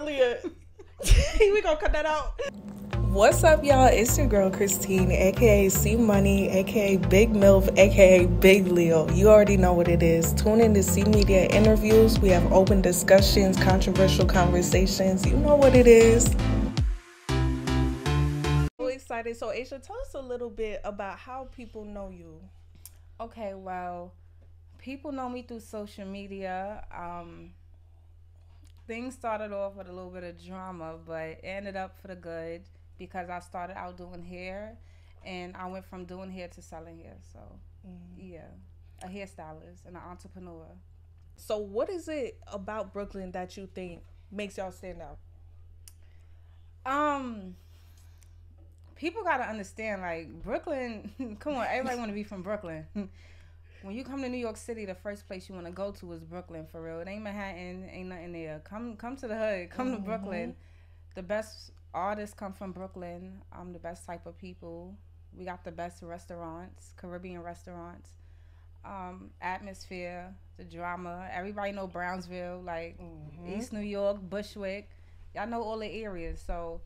We gonna cut that out. What's up, y'all? It's your girl Christine, aka Cmoney, aka Big MILF, aka Big Leo. You already know what it is. Tune in to C-Media interviews. We have open discussions, controversial conversations. You know what it is. So excited. So Asia, tell us a little bit about how people know you. Okay, well, people know me through social media. Things started off with a little bit of drama, but it ended up for the good because I started out doing hair, and I went from doing hair to selling hair. So, yeah, a hairstylist and an entrepreneur. So what is it about Brooklyn that you think makes y'all stand out? People gotta understand, like, Brooklyn, come on, everybody wanna be from Brooklyn. When you come to New York City, the first place you want to go to is Brooklyn, for real. It ain't Manhattan, ain't nothing there. Come to the hood, come to Brooklyn. The best artists come from Brooklyn. The best type of people. We got the best restaurants, Caribbean restaurants. Atmosphere, the drama. Everybody know Brownsville, like East New York, Bushwick. Y'all know all the areas, so...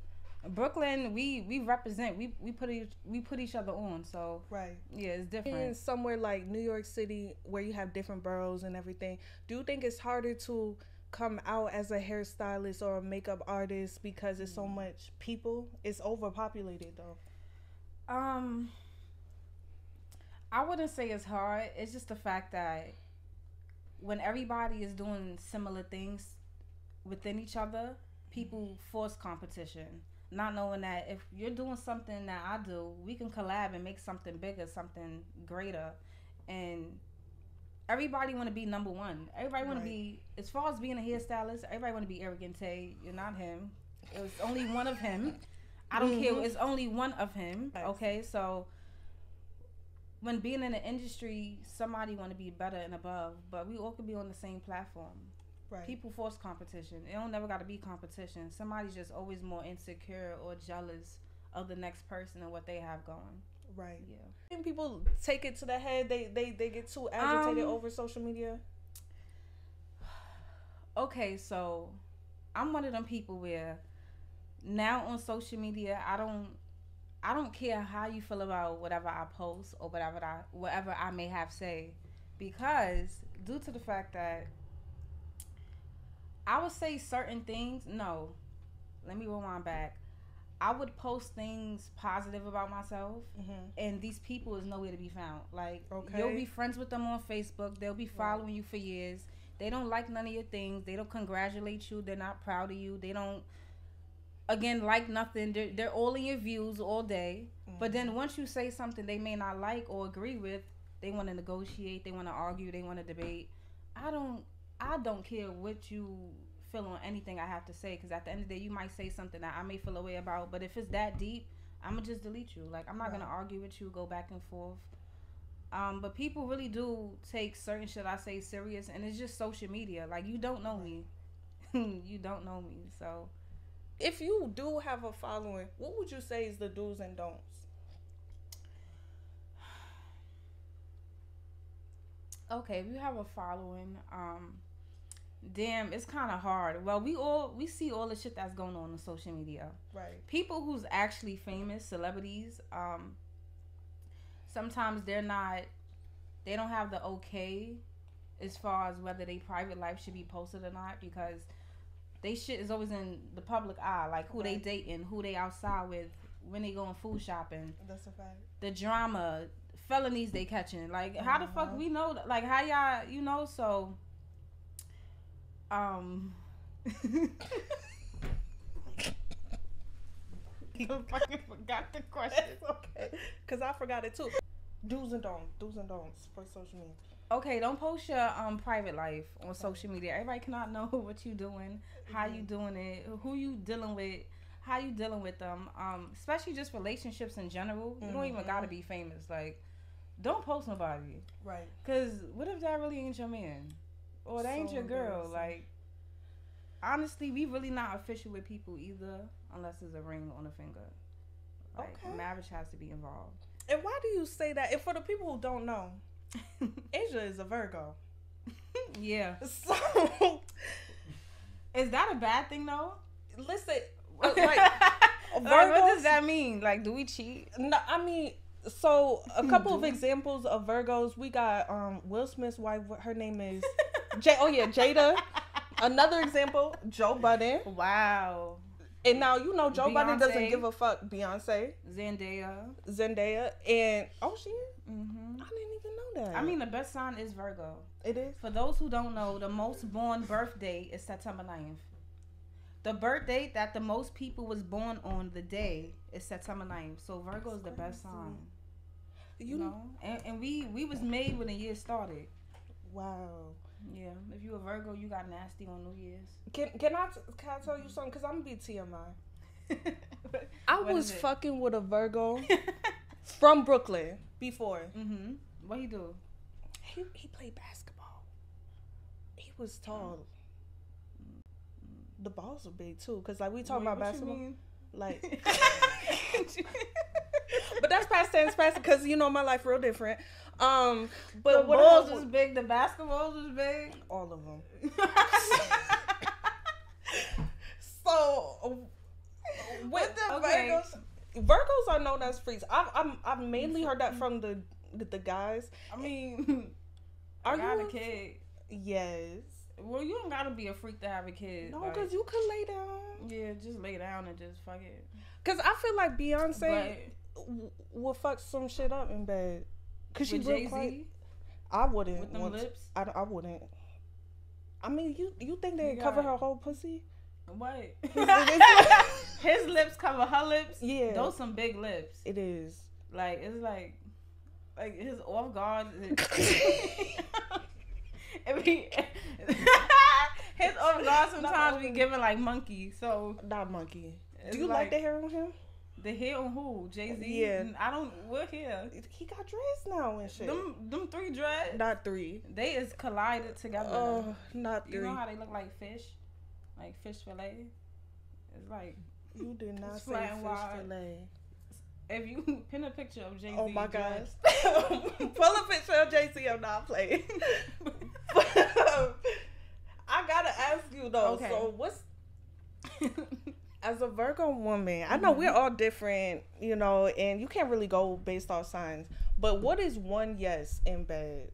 Brooklyn, we represent. We put each other on. So right, yeah, it's different. In somewhere like New York City, where you have different boroughs and everything, do you think it's harder to come out as a hairstylist or a makeup artist because it's so much people? It's overpopulated though. I wouldn't say it's hard. It's just the fact that when everybody is doing similar things within each other, people force competition. Not knowing that if you're doing something that I do, we can collab and make something bigger, something greater. And everybody want to be number one. Everybody want to be, as far as being a hairstylist, everybody want to be arrogant. You're not him. It was only one of him. I don't care. It's only one of him. Okay, so when being in the industry, somebody want to be better and above, but we all could be on the same platform. Right. People force competition. It don't never got to be competition. Somebody's just always more insecure or jealous of the next person and what they have going. Right. Yeah. And people take it to the head. They get too agitated over social media. Okay, so I'm one of them people where now on social media, I don't care how you feel about whatever I post or whatever I may have say, because due to the fact that I would say certain things. No, let me rewind back. I would post things positive about myself, and these people is nowhere to be found. Like, you'll be friends with them on Facebook. They'll be following you for years. They don't like none of your things. They don't congratulate you. They're not proud of you. They don't, again, like nothing. They're all in your views all day. But then once you say something they may not like or agree with, they want to negotiate. They want to argue. They want to debate. I don't care what you feel on anything I have to say, because at the end of the day, you might say something that I may feel a way about, but if it's that deep, I'm going to just delete you. Like, I'm not going to argue with you, go back and forth. But people really do take certain shit I say serious, and it's just social media. Like, you don't know me. You don't know me, so. If you do have a following, what would you say is the do's and don'ts? Okay, if you have a following, damn, it's kind of hard. Well, we see all the shit that's going on social media. Right. People who's actually famous, celebrities, sometimes they don't have the okay as far as whether their private life should be posted or not, because they shit is always in the public eye, like who they dating, who they outside with, when they going food shopping. That's a fact. The drama, felonies they catching, like how the fuck we know, like how y'all, you know, so I fucking forgot the question. Okay, because I forgot it too. Do's and don'ts for social media. Okay, don't post your private life on social media. Everybody cannot know what you doing, how you doing it, who you dealing with, how you dealing with them. Especially just relationships in general. You don't even gotta be famous. Like, don't post nobody. Right. Cause what if that really ain't your man? Or that ain't your girl? Like, honestly, we really not official with people either, unless there's a ring on the finger. Like, marriage has to be involved. And why do you say that? And for the people who don't know, Asia is a Virgo. Yeah. So Is that a bad thing though? Listen, like what does that mean? Like, do we cheat? No, I mean, so a couple of examples of Virgos. We got Will Smith's wife. Her name is Jada. Another example, Joe Budden. Wow. And now you know Joe Budden doesn't give a fuck. Beyonce, Zendaya, and she is. Mm-hmm. I didn't even know that. I mean, the best sign is Virgo. It is. For those who don't know, the most born birthday is September 9th. The birth date that the most people was born on the day is September 9th. So Virgo is the best sign. You know, and we was made when the year started. Wow. Yeah, if you a Virgo, you got nasty on New Year's. Can I tell you something? Because I'm gonna be TMI. I was fucking with a Virgo from Brooklyn before. Mm-hmm. What he do? He played basketball. He was tall. The balls are big too. Cause like we talking about basketball, like. But that's past tense, because you know my life real different. But the balls is big, the basketballs is big, all of them. So with the Virgos are known as freaks. I've mainly heard that from the guys. I mean, I got a kid. Yes. Well, you don't gotta be a freak to have a kid. No, because you could lay down. Yeah, just lay down and just fuck it. Because I feel like Beyonce will fuck some shit up in bed. Because she real quiet. I wouldn't. With them lips? I wouldn't. I mean, you think they cover her whole pussy? What? His lips cover her lips? Yeah. Those some big lips. It is. Like, it's like his off guard. His off guard sometimes be giving like monkey. So not monkey. Do you like the hair on him? The hair on who? Jay-Z? Yeah. I don't. What hair? He got dreads now and shit. Them 3 dreads? Not 3. They is collided together. Oh, not 3. You know how they look like fish? Like fish fillet? It's like. You did not say fish fillet. If you pin a picture of Jay-Z. Oh my gosh. Pull a picture of Jay-Z. I'm not playing. I gotta ask you though. Okay. So what's as a Virgo woman? I know we're all different, you know, and you can't really go based off signs. But what is one yes in bed?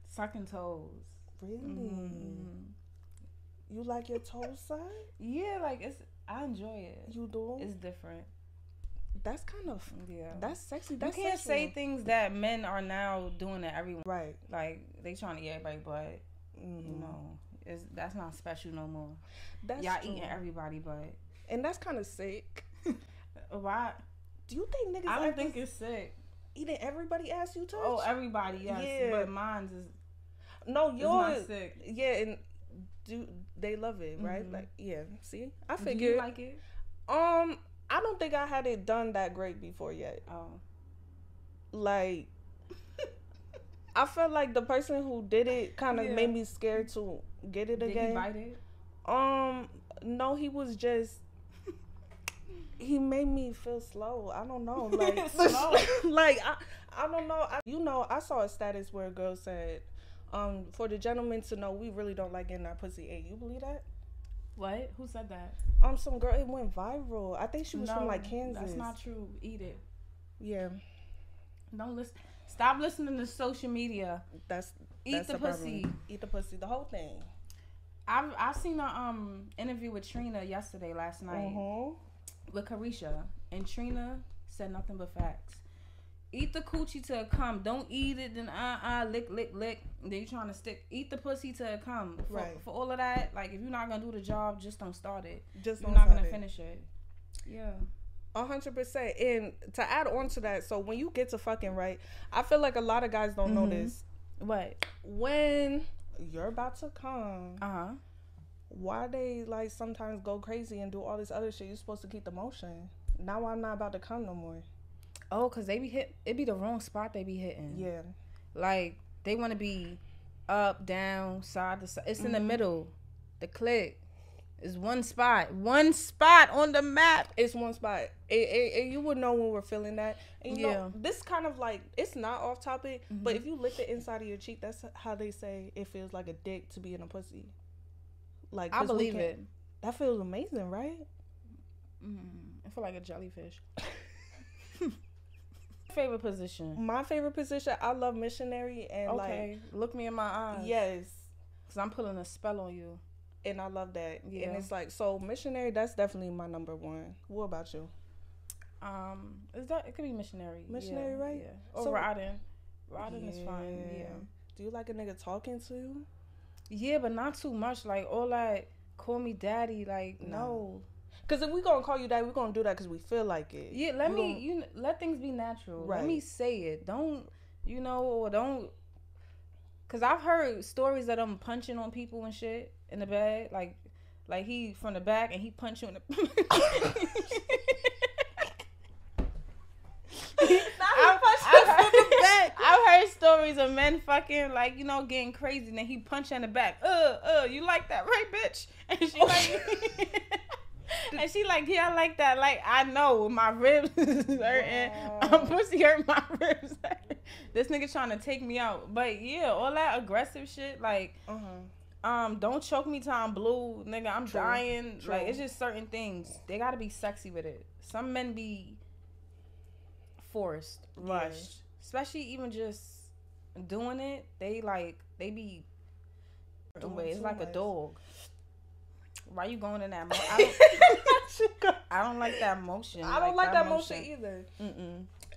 Sucking toes. Really? Mm-hmm. You like your toes sucked? Yeah, like I enjoy it. You do? It's different. That's kind of that's sexy. That's you can't sexual. say things that men are now doing to everyone. Right. Like they trying to get everybody, but you know, that's not special no more. That's y'all true. Eating everybody, but and that's kind of sick. Why? Do you think niggas? I don't think it's sick. Eating everybody ass you touch? Oh, everybody, yes. Yeah. But mine's is yours not sick. Yeah, and they love it, right? Mm-hmm. Like, yeah. See, I figured. Do you like it? I don't think I had it done that great before yet. Oh. Like, I felt like the person who did it kind of made me scared to get it again. Did he bite it? No, he was just. He made me feel slow. I don't know, like slow. Like I don't know. I saw a status where a girl said, for the gentleman to know we really don't like getting our pussy ate. You believe that? What? Who said that? Some girl. It went viral. I think she was from like Kansas. That's not true. Eat it. Yeah. Don't listen. Stop listening to social media. Eat the pussy. Eat the pussy. The whole thing. I seen a interview with Trina last night with Carisha, and Trina said nothing but facts. Eat the coochie till it come. Don't eat it, then lick. Then you trying to stick. Eat the pussy till it come. For all of that, like if you're not gonna do the job, just don't start it. You're not gonna finish it. Yeah. 100%. And to add on to that, so when you get to fucking right, I feel like a lot of guys don't know this. What? When you're about to come, why they like sometimes go crazy and do all this other shit? You're supposed to keep the motion. Now I'm not about to come no more. Oh, cause they be it be the wrong spot they be hitting. Yeah. Like they want to be up, down, side to side. It's in the middle, the clit. It's one spot on the map. It's one spot. You would know when we're feeling that. And you know, this kind of like, it's not off topic, but if you lick the inside of your cheek, that's how they say it feels like a dick to be in a pussy. Like, I believe it. That feels amazing, right? I feel like a jellyfish. Favorite position? My favorite position, I love missionary. And look me in my eyes. Yes. Because I'm pulling a spell on you. And I love that. Yeah. And it's like, so missionary, that's definitely my number one. What about you? It could be missionary. Missionary, right? Yeah. Or so, Riding is fine. Yeah. Do you like a nigga talking to you? Yeah, but not too much. Like, all that call me daddy, like, no. Because if we gonna call you daddy, we gonna do that because we feel like it. Yeah, let things be natural. Right. Let me say it. Don't. Because I've heard stories that I'm punching on people and shit in the bed. Like he from the back and he punch you in the... I've heard stories of men fucking, like, you know, getting crazy and then he punch in the back. You like that, right, bitch? And she and she like, yeah, I like that. Like, I know my ribs is hurting. I'm pussy hurt, my ribs hurt. This nigga trying to take me out. But yeah, all that aggressive shit, like, don't choke me till I'm blue, nigga. I'm dying. Like, it's just certain things. They gotta be sexy with it. Some men be forced, rushed, especially even just doing it. They be the way. It's like a dog. Why you going in that motion? I don't like that motion. I don't like that motion either.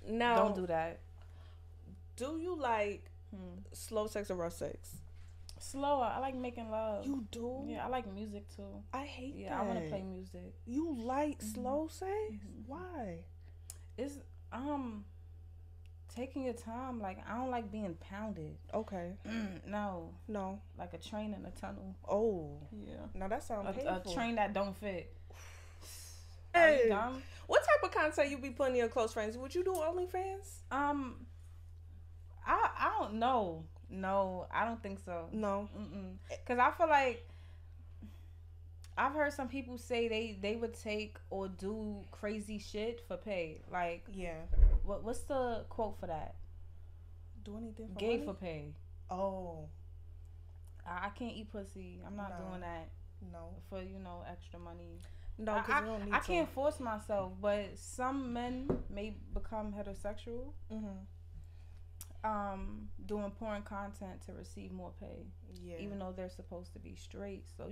No, don't do that. Do you like slow sex or rough sex? Slower. I like making love. You do? Yeah, I like music too. I hate that. Yeah, I want to play music. You like slow sex? Why? It's taking your time. Like, I don't like being pounded. Okay. No. Like a train in a tunnel. Oh. Yeah. Now that sounds painful. A train that don't fit. Hey. What type of content you be putting in your close friends? Would you do OnlyFans? I don't know. No, I don't think so. No. Because I feel like I've heard some people say they would take or do crazy shit for pay. Like, yeah. What's the quote for that? Do anything for gay money? For pay. Oh. I can't eat pussy. I'm not doing that. No. For, extra money. No, because you don't need I can't force myself, but some men may become heterosexual. Doing porn content to receive more pay. Yeah. Even though they're supposed to be straight. So,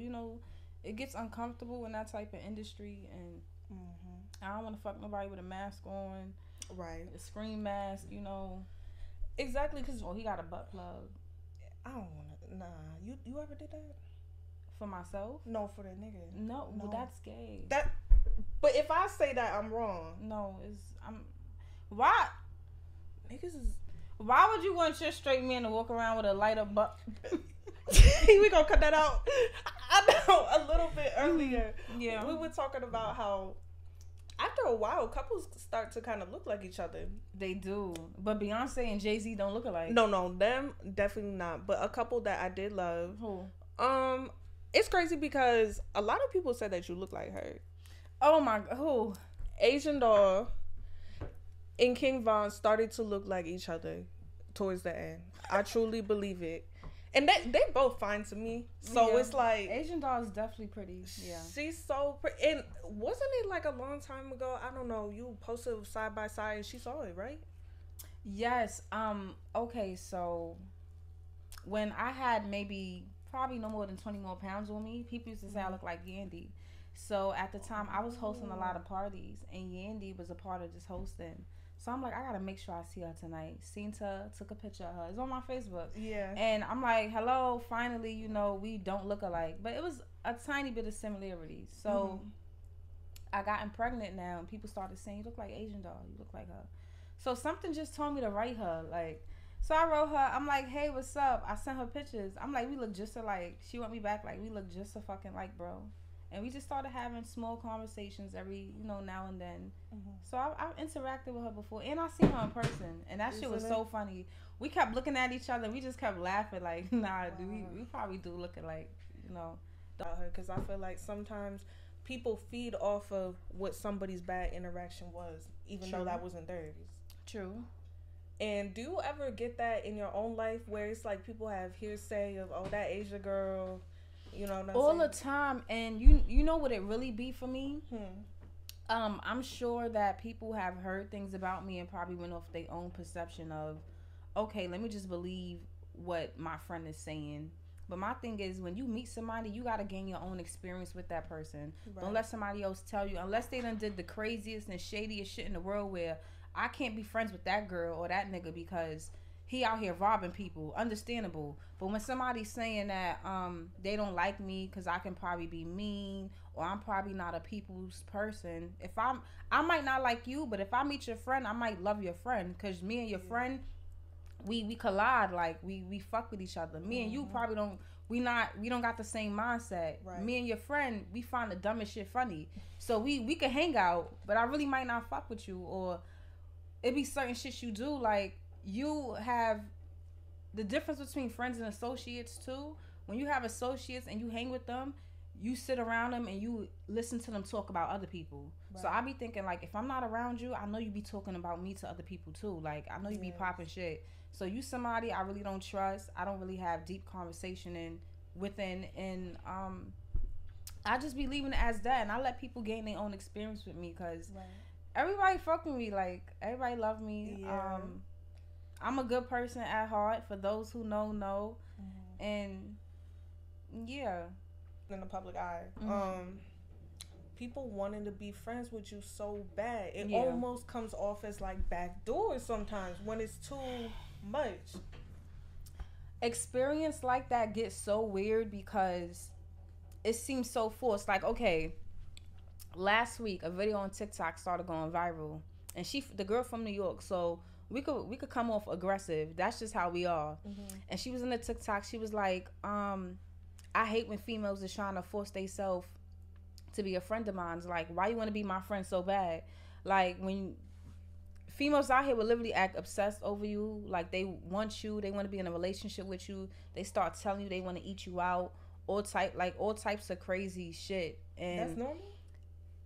it gets uncomfortable in that type of industry, and I don't want to fuck nobody with a mask on. Right. A screen mask, Exactly, because... he got a butt plug. I don't want to... Nah. You ever did that? For myself? No, for the nigga. No, well, that's gay. But if I say that, I'm wrong. No, why? Niggas is... Why would you want your straight man to walk around with a light up butt? We gonna cut that out. I know, a little bit earlier. Yeah. We were talking about how after a while couples start to kind of look like each other. They do. But Beyonce and Jay-Z don't look alike. No, them definitely not. But a couple that I did love. Who? It's crazy because a lot of people said that you look like her. Oh my god, who? Asian Doll and King Von started to look like each other towards the end. I truly believe it. And they both fine to me. So it's like... Asian Doll is definitely pretty. Yeah. She's so pretty. And wasn't it like a long time ago? I don't know. You posted side by side and she saw it, right? Yes. Okay, so when I had probably no more than 20 more pounds on me, people used to say I look like Yandy. So at the time, I was hosting a lot of parties, and Yandy was a part of just hosting. So I'm like, I gotta make sure I see her tonight. Seen her, took a picture of her. It's on my Facebook. Yeah. And I'm like, hello, finally, we don't look alike. But it was a tiny bit of similarities. So I gotten pregnant now, and people started saying, you look like Asian Doll. You look like her. So something just told me to write her. Like, so I wrote her. I'm like, hey, what's up? I sent her pictures. I'm like, we look just alike. She wrote me back like, we look just a fucking like, bro. And we just started having small conversations every, now and then. So I've interacted with her before. And I seen her in person. And that shit was so funny. We kept looking at each other. And we just kept laughing like, nah, dude, we probably do look alike, Because I feel like sometimes people feed off of what somebody's bad interaction was, even though that wasn't theirs. True. And do you ever get that in your own life where it's like people have hearsay of, oh, that Asia girl, you know what I'm all saying? the time? And you know what it really be for me? I'm sure that people have heard things about me and probably went off their own perception of, okay, let me just believe what my friend is saying. But my thing is, when you meet somebody, you got to gain your own experience with that person. Right. Don't let somebody else tell you, unless they done did the craziest and shadiest shit in the world, where I can't be friends with that girl or that nigga because he out here robbing people. Understandable. But when somebody's saying that they don't like me because I can probably be mean, or I'm probably not a people's person, I might not like you, but if I meet your friend, I might love your friend, because me and your friend, we collide, like we fuck with each other. Me and you probably don't. We don't got the same mindset. Right. Me and your friend, we find the dumbest shit funny. So we could hang out, but I really might not fuck with you. Or it be certain shit you do. Like, you have the difference between friends and associates too. When you have associates and you hang with them, you sit around them and you listen to them talk about other people. Right. So I be thinking, like, if I'm not around you, I know you be talking about me to other people too. Like, I know you be popping shit. So you somebody I really don't trust. I don't really have deep conversation within, and I just be leaving it as that, and I let people gain their own experience with me, because everybody fuck with me. Like, everybody love me. Yeah. I'm a good person at heart. For those who know, and yeah, in the public eye, people wanting to be friends with you so bad, it almost comes off as like backdoors sometimes when it's too much. Experience like that gets so weird because it seems so forced. Like, okay, last week a video on TikTok started going viral, and the girl from New York, so we could come off aggressive. That's just how we are. And she was in the TikTok. She was like, I hate when females is trying to force themselves to be a friend of mine. It's like, why you want to be my friend so bad? Like, when females out here will literally act obsessed over you, like they want you, they want to be in a relationship with you, they start telling you they want to eat you out, all types of crazy shit. And that's normal?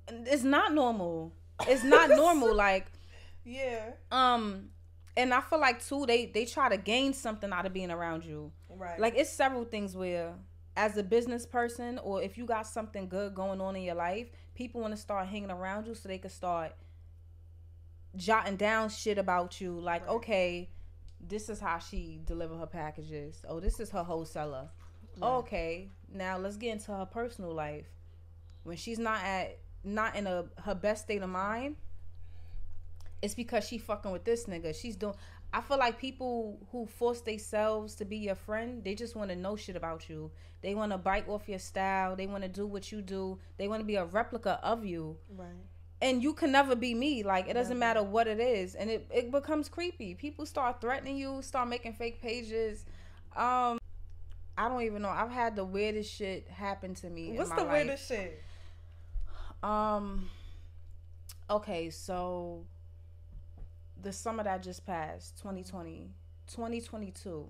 It's not normal. It's not normal. Like, yeah. And I feel like too, they try to gain something out of being around you. Right. Like, it's several things where, as a business person, or if you got something good going on in your life, people want to start hanging around you so they can start jotting down shit about you. Like, okay, this is how she deliver her packages. Oh, this is her wholesaler. Right. Okay, now let's get into her personal life. When she's not in her best state of mind, it's because she fucking with this nigga. I feel like people who force themselves to be your friend, they just want to know shit about you. They want to bite off your style. They want to do what you do. They want to be a replica of you. Right. And you can never be me. Like, it doesn't matter what it is. And it becomes creepy. People start threatening you, start making fake pages. I don't even know. I've had the weirdest shit happen to me. What's the weirdest shit? Okay, so the summer that just passed, 2022.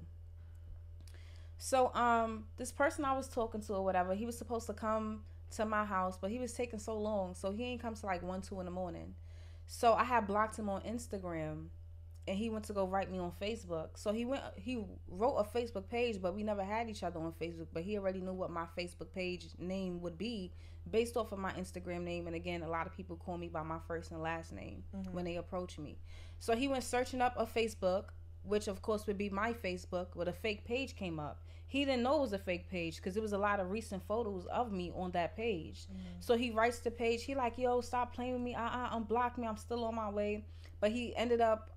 So, this person I was talking to or whatever, he was supposed to come to my house, but he was taking so long, so he ain't come to like 1-2 in the morning. So I had blocked him on Instagram, and he went to go write me on Facebook. So he wrote a Facebook page, but we never had each other on Facebook, but he already knew what my Facebook page name would be based off of my Instagram name. And again, a lot of people call me by my first and last name when they approach me. So he went searching up a Facebook, which of course would be my Facebook, but a fake page came up. He didn't know it was a fake page because there was a lot of recent photos of me on that page. So he writes the page. He like, yo, stop playing with me. Unblock me. I'm still on my way. But he ended up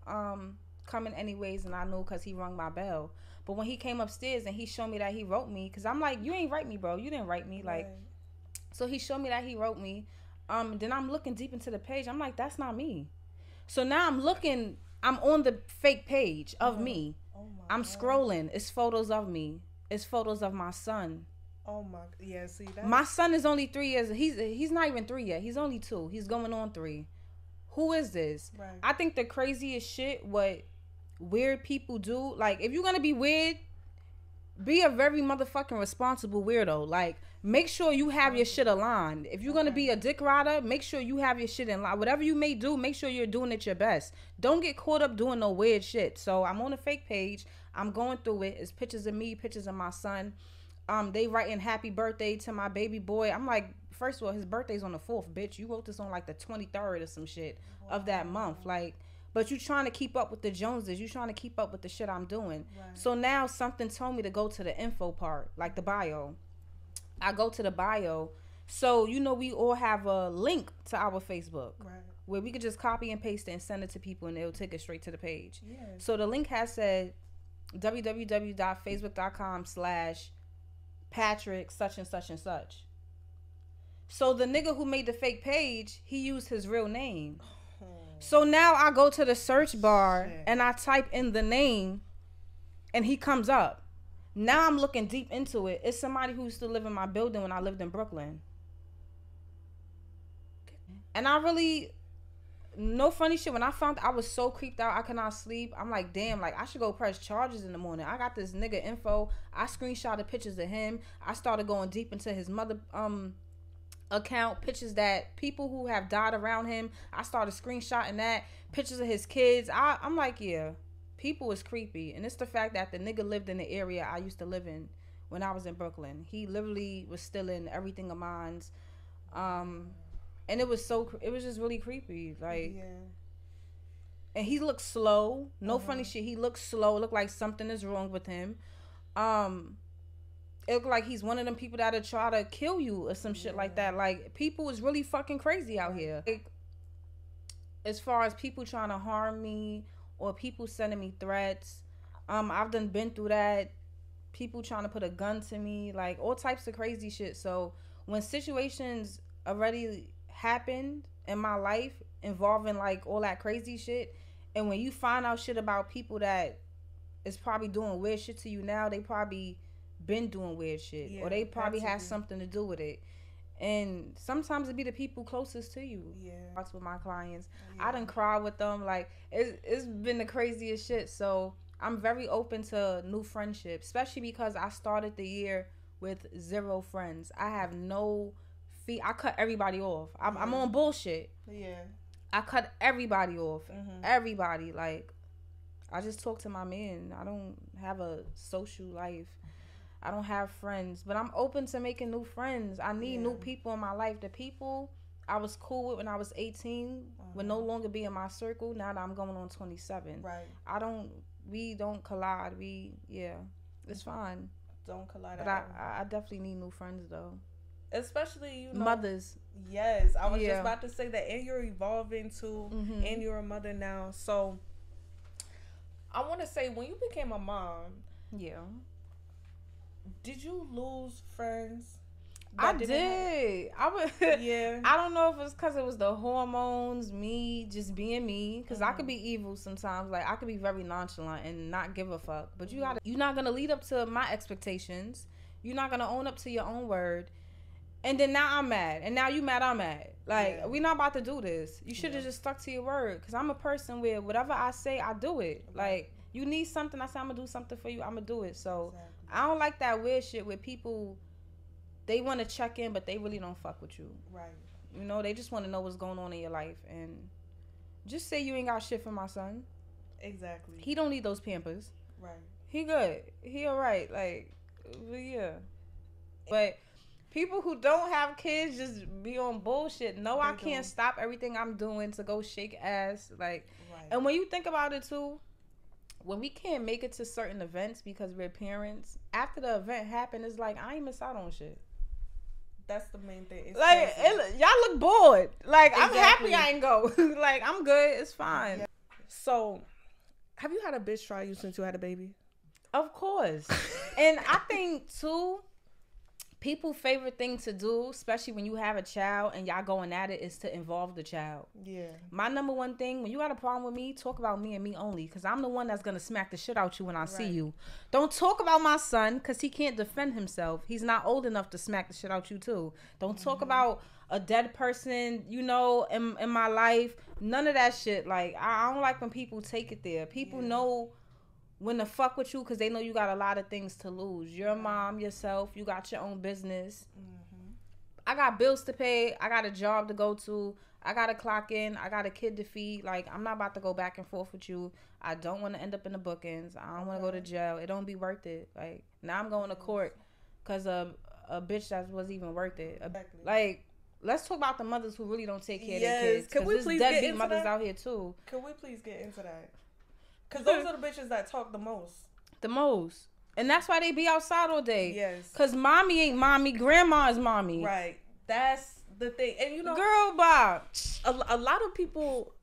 coming anyways, and I knew because he rung my bell. But when he came upstairs and he showed me that he wrote me, because I'm like, you ain't write me, bro. You didn't write me. Like, so he showed me that he wrote me. Then I'm looking deep into the page. I'm like, that's not me. So now I'm on the fake page of me. I'm scrolling. It's photos of me. It's photos of my son. Oh my, yeah, see that? My son is only 3 years. He's not even 3 yet. He's only 2. He's going on 3. Who is this? Right. I think the craziest shit what weird people do, like, if you're going to be weird, be a very motherfucking responsible weirdo. Like, make sure you have your shit aligned. If you're gonna be a dick rider, make sure you have your shit in line. Whatever you may do, make sure you're doing it your best. Don't get caught up doing no weird shit. So I'm on a fake page. I'm going through it. It's pictures of me, pictures of my son. They writing happy birthday to my baby boy. I'm like, first of all, his birthday's on the 4th, bitch. You wrote this on like the 23rd or some shit of that month. Like, but you trying to keep up with the Joneses. You trying to keep up with the shit I'm doing. Right. So now something told me to go to the info part, like the bio. I go to the bio. So, you know, we all have a link to our Facebook. Right. Where we could just copy and paste it and send it to people and they'll take it straight to the page. Yes. So the link has said www.facebook.com/Patrick such and such and such. So the nigga who made the fake page, he used his real name. So now I go to the search bar and I type in the name and he comes up. Now I'm looking deep into it. It's somebody who used to live in my building when I lived in Brooklyn. And I really, no funny shit, when I found I was so creeped out I could not sleep. I'm like, damn, like I should go press charges in the morning. I got this nigga info. I screenshotted pictures of him. I started going deep into his mother account, pictures that people who have died around him. I started screenshotting that, pictures of his kids. I'm like, yeah, people is creepy. And it's the fact that the nigga lived in the area I used to live in when I was in Brooklyn. He literally was stealing everything of mine. And it was just really creepy. Like, yeah. And he looked slow. No funny shit. He looked slow. It looked like something is wrong with him. It looked like he's one of them people that'll try to kill you or some shit like that. Like, people is really fucking crazy out here. Like, as far as people trying to harm me or people sending me threats, I've been through that. People trying to put a gun to me, like all types of crazy shit. So when situations already happened in my life involving like all that crazy shit, and when you find out shit about people that is probably doing weird shit to you now, they probably been doing weird shit, or they probably have something to do with it. And sometimes it be the people closest to you. That's with my clients. I done cry with them. Like, it's been the craziest shit. So I'm very open to new friendships, especially because I started the year with 0 friends. I have no fee. I cut everybody off. I'm on bullshit. I cut everybody off. Everybody. Like, I just talk to my man. I don't have a social life. I don't have friends, but I'm open to making new friends. I need new people in my life. The people I was cool with when I was 18 will no longer be in my circle now that I'm going on 27. Right. We don't collide. It's fine. Don't collide. But I definitely need new friends though. Especially, you know, mothers. Yes, I was just about to say that, and you're evolving too, and you're a mother now. So I want to say, when you became a mom, did you lose friends? I did. I don't know if it's because it was the hormones, me just being me, because I could be evil sometimes. Like, I could be very nonchalant and not give a fuck. But you're not gonna lead up to my expectations. You're not gonna own up to your own word. And then now I'm mad, and now you mad, I'm mad. Like, we not about to do this. You should have just stuck to your word, because I'm a person where whatever I say, I do it. Like, you need something, I say I'm gonna do something for you, I'm gonna do it. So I don't like that weird shit where people, they want to check in, but they really don't fuck with you. Right. You know, they just want to know what's going on in your life. And just say you ain't got shit for my son. Exactly. He don't need those Pampers. Right. He good. He all right. Like, yeah. But people who don't have kids just be on bullshit. No, I can't stop everything I'm doing to go shake ass. Like, and when you think about it too, when we can't make it to certain events because we're parents, after the event happened, it's like, I ain't miss out on shit. That's the main thing. It's like, y'all look bored. Like, I'm happy I ain't go. Like, I'm good. It's fine. So, have you had a bitch try you since you had a baby? Of course. And I think, too, people's favorite thing to do, especially when you have a child and y'all going at it, is to involve the child. Yeah. My number one thing, when you got a problem with me, talk about me and me only, because I'm the one that's going to smack the shit out you when I see you. Don't talk about my son, because he can't defend himself. He's not old enough to smack the shit out you too. Don't talk about a dead person, you know, in my life. None of that shit. Like, I don't like when people take it there. People know when to fuck with you because they know you got a lot of things to lose. Your mom, yourself, you got your own business. I got bills to pay. I got a job to go to. I got to clock in. I got a kid to feed. Like, I'm not about to go back and forth with you. I don't want to end up in the bookings. I don't want to go to jail. It don't be worth it. Like, now I'm going to court because of a bitch that wasn't even worth it. Exactly. Like, let's talk about the mothers who really don't take care of their kids. Can we please get into mothers that? out here, too. Can we please get into that? Because those are the bitches that talk the most. The most. And that's why they be outside all day. Yes. Because mommy ain't mommy. Grandma is mommy. Right. That's the thing. And you know, girl, Bob. A lot of people,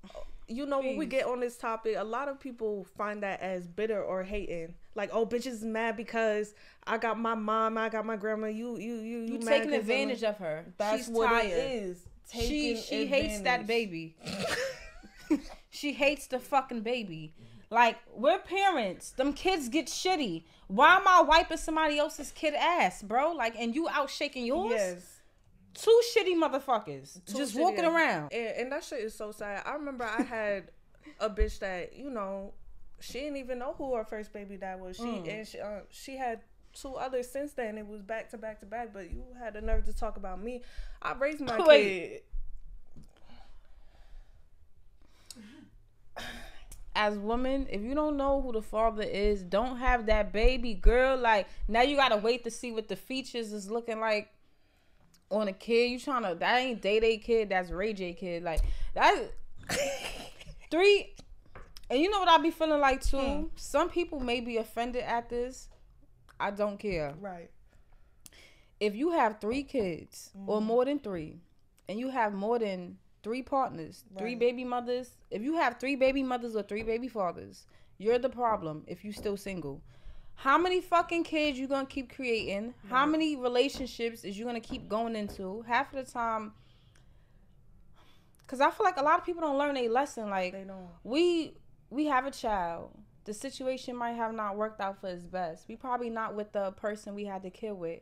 you know, when we get on this topic, a lot of people find that as bitter or hating. Like, oh, bitches is mad because I got my mom, I got my grandma. You taking advantage of her. That's She's what tired. it is. She hates that baby. She hates the fucking baby. Like, we're parents. Them kids get shitty. Why am I wiping somebody else's kid ass, bro? Like, and you out shaking yours? Yes. Two shitty motherfuckers just walking around. And that shit is so sad. I remember I had a bitch that, you know, she didn't even know who her first baby dad was. She had two others since then. It was back to back to back. But you had the nerve to talk about me. I raised my kid. As women, if you don't know who the father is, don't have that baby, girl. Like, now you gotta wait to see what the features is looking like on a kid. You trying to, that ain't Day kid, that's Ray J kid. Like, that 3. And you know what I be feeling like too? Some people may be offended at this. I don't care. Right. If you have 3 kids or more than 3, and you have more than 3 partners, 3 baby mothers. If you have 3 baby mothers or 3 baby fathers, you're the problem if you still single. How many fucking kids you gonna keep creating? How many relationships is you gonna keep going into? Half of the time, because I feel like a lot of people don't learn a lesson. Like, they don't. We have a child. The situation might have not worked out for his best. We probably not with the person we had the kid with.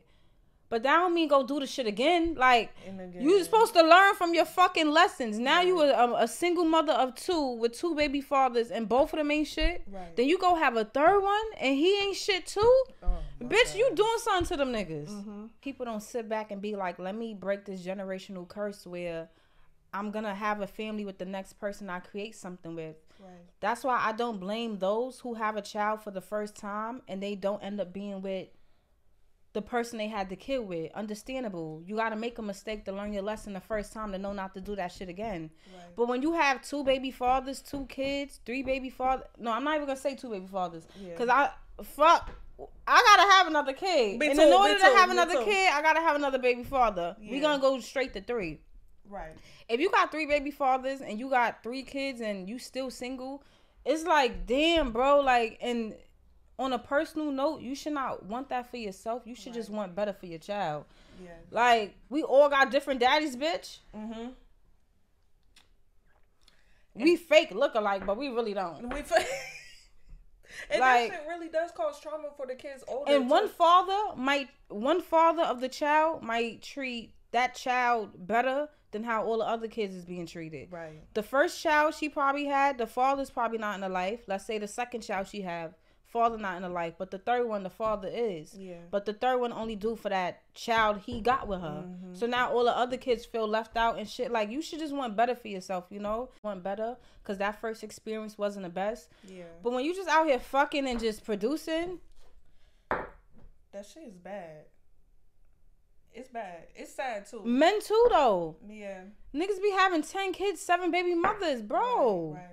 But that don't mean go do the shit again. Like, you supposed to learn from your fucking lessons. Now you a single mother of 2 with 2 baby fathers and both of them ain't shit. Right. Then you go have a 3rd one and he ain't shit too. Bitch, God. you doing something to them niggas. People don't sit back and be like, let me break this generational curse where I'm going to have a family with the next person I create something with. Right. That's why I don't blame those who have a child for the first time and they don't end up being with the person they had the kid with. Understandable. You got to make a mistake to learn your lesson the first time to know not to do that shit again. Right. But when you have 2 baby fathers, 2 kids, 3 baby fathers. No, I'm not even going to say 2 baby fathers. Because I got to have another kid. In order to have another kid, I got to have another baby father. Yeah. We're going to go straight to 3. Right. If you got 3 baby fathers and you got 3 kids and you still single, it's like, damn, bro. Like, and on a personal note, you should not want that for yourself. You should just want better for your child. Yeah. Like, we all got different daddies, bitch. We fake look alike, but we really don't. We fake. And like, that shit really does cause trauma for the kids older. And one father of the child might treat that child better than how all the other kids is being treated. Right. The first child she probably had, the father's probably not in her life. Let's say the second child she have, father not in her life, but the 3rd one, the father is. Yeah. But the 3rd one only do for that child he got with her. So now all the other kids feel left out and shit. Like, you should just want better for yourself, you know? Want better, because that first experience wasn't the best. Yeah. But when you just out here fucking and just producing, that shit is bad. It's bad. It's sad too. Men too, though. Yeah. Niggas be having 10 kids, 7 baby mothers, bro. Right.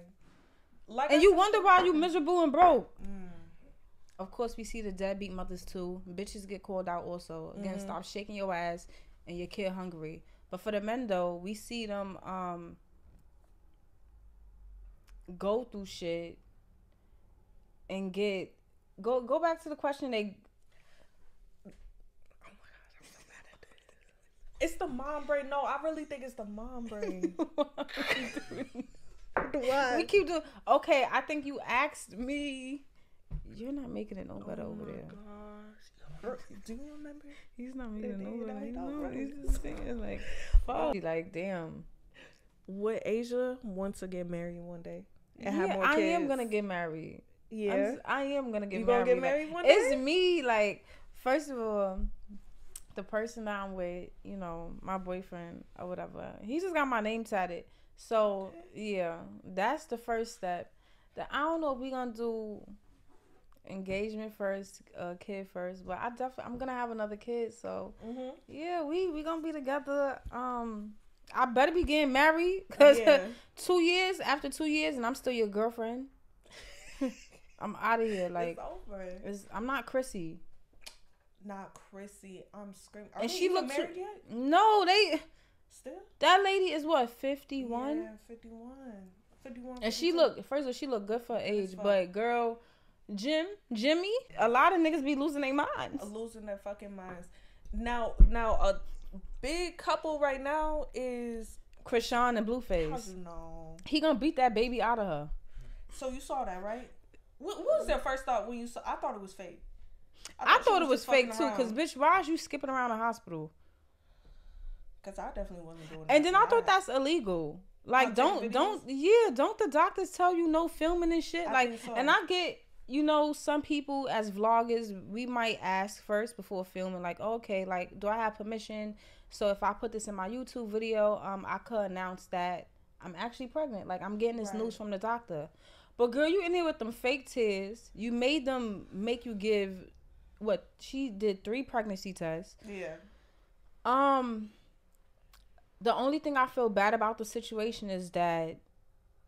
Like, and you wonder why you miserable and broke. Of course, we see the deadbeat mothers too. Bitches get called out also. Again, stop shaking your ass and your kid hungry. But for the men though, we see them go through shit and go back to the question they. It's the mom brain. No, I really think it's the mom brain. Why? We keep doing. Okay, I think you asked me. You're not making it no better over there. Gosh. Do you remember? He's not making it no better. He's just saying like, fuck. Like, damn. Would Asia want to get married one day and have more kids? I am gonna get married. Yeah. I am gonna get you married. You gonna get married one day? It's me. Like, first of all, the person that I'm with, you know, my boyfriend or whatever, he just got my name tatted. So yeah, that's the first step. I don't know if we gonna do engagement first, kid first, but I'm gonna have another kid. So yeah, we gonna be together. I better be getting married because 2 years after 2 years, and I'm still your girlfriend. I'm out of here. Like, it's over. I'm not Chrissy. Not Chrissy. I'm screaming. And she looks married yet? No, they still. That lady is what, 51? Yeah, 51. 51. And she look, first of all, she look good for her age, but girl, Jimmy, a lot of niggas be losing their minds. Losing their fucking minds. Now, a big couple right now is Krishan and Blueface. How do you know? He gonna beat that baby out of her. So you saw that, right? What was your first thought when you saw? I thought it was fake. I thought it was fake too, cause bitch, why is you skipping around the hospital? Cause I definitely wasn't doing that. And then I thought that's illegal. Like, don't the doctors tell you no filming and shit? Like, so. And I get, you know, some people as vloggers, we might ask first before filming, like, okay, like, do I have permission? So if I put this in my YouTube video, I could announce that I'm actually pregnant. Like, I'm getting this news from the doctor. But girl, you in here with them fake tears. You made them make you give, what, she did 3 pregnancy tests. Yeah. The only thing I feel bad about the situation is that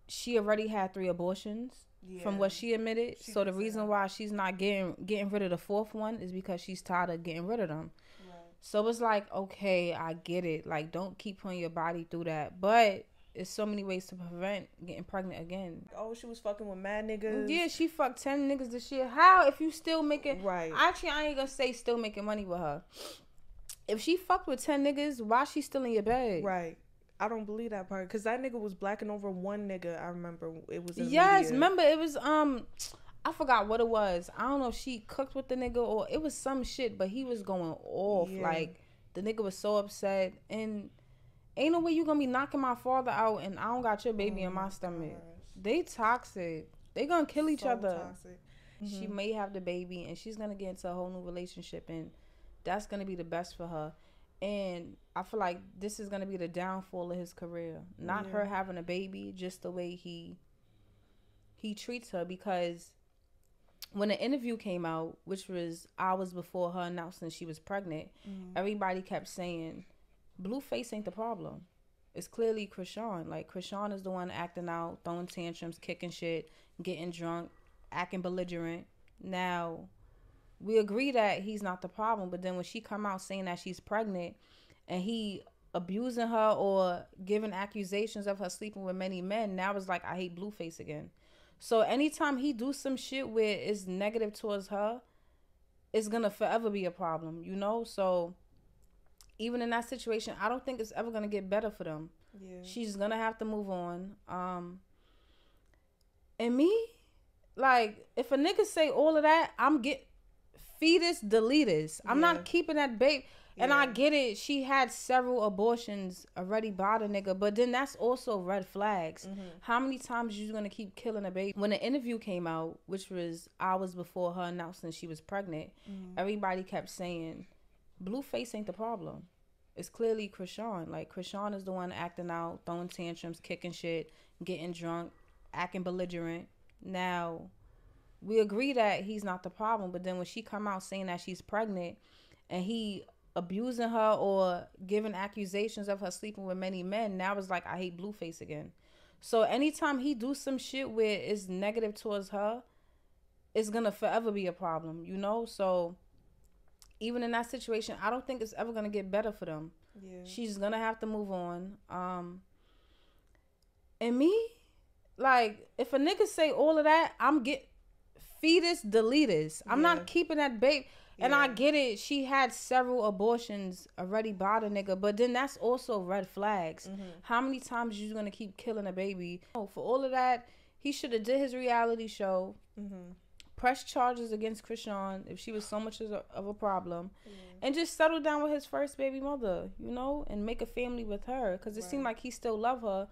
she already had 3 abortions from what she admitted. So the reason why she's not getting rid of the 4th one is because she's tired of getting rid of them. Right. So it's like, okay, I get it. Like, don't keep putting your body through that. But there's so many ways to prevent getting pregnant again. Oh, she was fucking with mad niggas. Yeah, she fucked 10 niggas this year. How if you still making... Right. Actually, I ain't gonna say still making money with her. If she fucked with 10 niggas, why she still in your bed? Right. I don't believe that part. Because that nigga was blacking over one nigga. I remember it was in Yes, media. remember it was... I forgot what it was. I don't know if she cooked with the nigga or it was some shit, but he was going off. Yeah. Like, the nigga was so upset. And... ain't no way you gonna be knocking my father out and I don't got your baby in my stomach. Gosh. They toxic. They gonna kill each other. Toxic. She may have the baby and she's gonna get into a whole new relationship and that's gonna be the best for her. And I feel like this is gonna be the downfall of his career. Not her having a baby, just the way he treats her. Because when the interview came out, which was hours before her announcing she was pregnant, everybody kept saying, Blueface ain't the problem. It's clearly Krishan. Like, Krishan is the one acting out, throwing tantrums, kicking shit, getting drunk, acting belligerent. Now, we agree that he's not the problem, but then when she come out saying that she's pregnant and he abusing her or giving accusations of her sleeping with many men, now it's like, I hate Blueface again. So anytime he do some shit where it's negative towards her, it's gonna forever be a problem, you know? So even in that situation, I don't think it's ever gonna get better for them. Yeah. She's gonna have to move on. And me, like, if a nigga say all of that, I'm get fetus deleters. I'm not keeping that baby. And I get it. She had several abortions already by the nigga, but then that's also red flags. How many times you gonna keep killing a baby? When the interview came out, which was hours before her announcing she was pregnant, everybody kept saying, Blueface ain't the problem. It's clearly Krishan. Like, Krishan is the one acting out, throwing tantrums, kicking shit, getting drunk, acting belligerent. Now, we agree that he's not the problem, but then when she come out saying that she's pregnant and he abusing her or giving accusations of her sleeping with many men, now it's like, I hate Blueface again. So anytime he do some shit where it's negative towards her, it's gonna forever be a problem, you know? So even in that situation, I don't think it's ever gonna get better for them. Yeah. She's gonna have to move on. And me, like, if a nigga say all of that, I'm get fetus deleters. I'm not keeping that baby. And I get it. She had several abortions already by the nigga, but then that's also red flags. How many times you gonna keep killing a baby? Oh, for all of that, he should have did his reality show. Press charges against Krishan if she was so much of a problem, and just settle down with his first baby mother, you know, and make a family with her, because it seemed like he still loved her.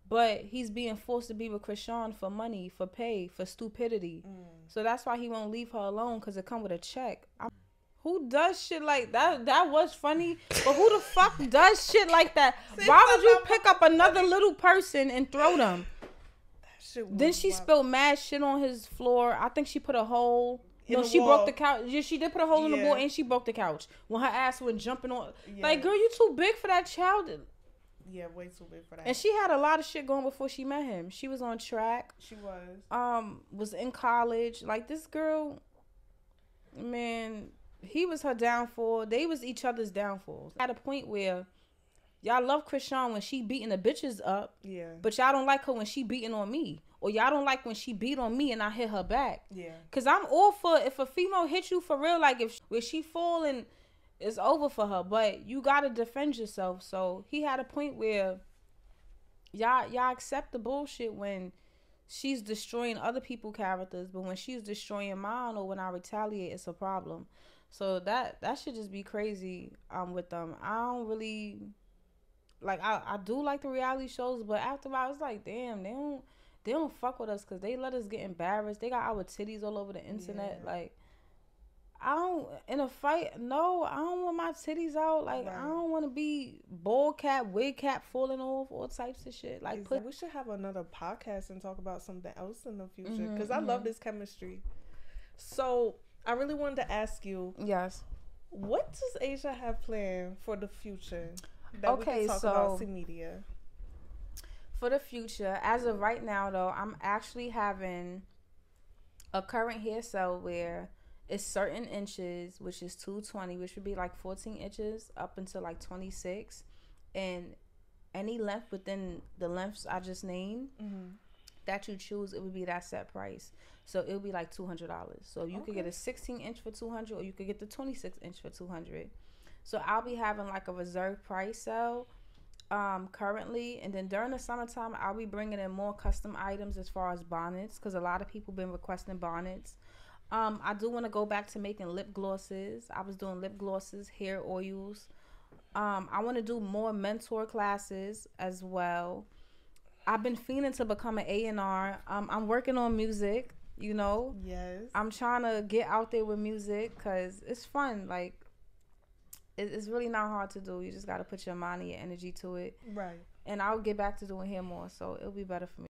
But he's being forced to be with Krishan for money, for pay, for stupidity. So that's why he won't leave her alone, because it come with a check. Who does shit like that? That was funny. But who the fuck does shit like that? Why would you pick up another little person and throw them? Then she spilled mad shit on his floor. I think she put a hole. No, she broke the couch. Yeah, she did put a hole in the wall, and she broke the couch when her ass went jumping on. Like, girl, you too big for that child. Yeah, way too big for that. And she had a lot of shit going before she met him. She was on track. She was in college. Like, this girl, man, he was her downfall. They was each other's downfalls. At a point where y'all love Krishan when she beating the bitches up. Yeah. But y'all don't like her when she beating on me. Or y'all don't like when she beat on me and I hit her back. Yeah. Because I'm all for, if a female hits you for real, like if she fall and it's over for her. But you got to defend yourself. So he had a point where y'all accept the bullshit when she's destroying other people's characters. But when she's destroying mine or when I retaliate, it's a problem. So that should just be crazy with them. I don't really, like, I do like the reality shows. But after a while, it's like, damn, they don't fuck with us because they let us get embarrassed. They got our titties all over the internet. Yeah. Like, I don't, in a fight, no, I don't want my titties out. Like, right. I don't want to be bald cap, wig cap falling off, all types of shit. Like, we should have another podcast and talk about something else in the future because I love this chemistry. So, I really wanted to ask you. Yes. What does Asia have planned for the future? That we can talk about CMEDIA. For the future, as of right now, though, I'm actually having a current hair cell where it's certain inches, which is 220, which would be like 14 inches up until like 26. And any length within the lengths I just named that you choose, it would be that set price. So it would be like $200. So you could get a 16 inch for $200 or you could get the 26 inch for $200. So I'll be having like a reserve price sale currently, and then during the summertime I'll be bringing in more custom items as far as bonnets because a lot of people been requesting bonnets. I do want to go back to making lip glosses. I was doing lip glosses, hair oils. I want to do more mentor classes as well. I've been fiending to become an A&R. I'm working on music, you know. Yes. I'm trying to get out there with music because it's fun. Like, it's really not hard to do. You just got to put your mind and your energy to it. Right. And I'll get back to doing hair more, so it'll be better for me.